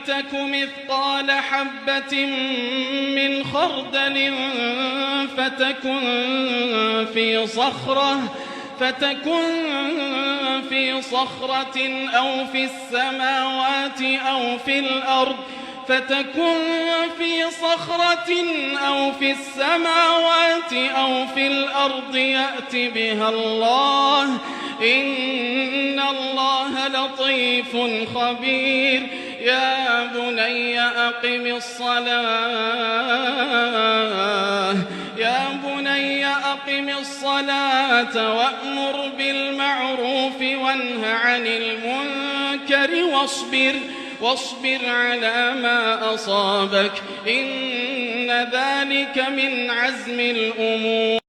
تك مثقال حبة من خردل فتكن في صخرة أو في السماوات أو في الأرض يأت بها الله إن الله لطيف خبير يا بني أقم الصلاة وأمر بالمعروف وانه عن المنكر واصبر على ما أصابك إن ذلك من عزم الأمور.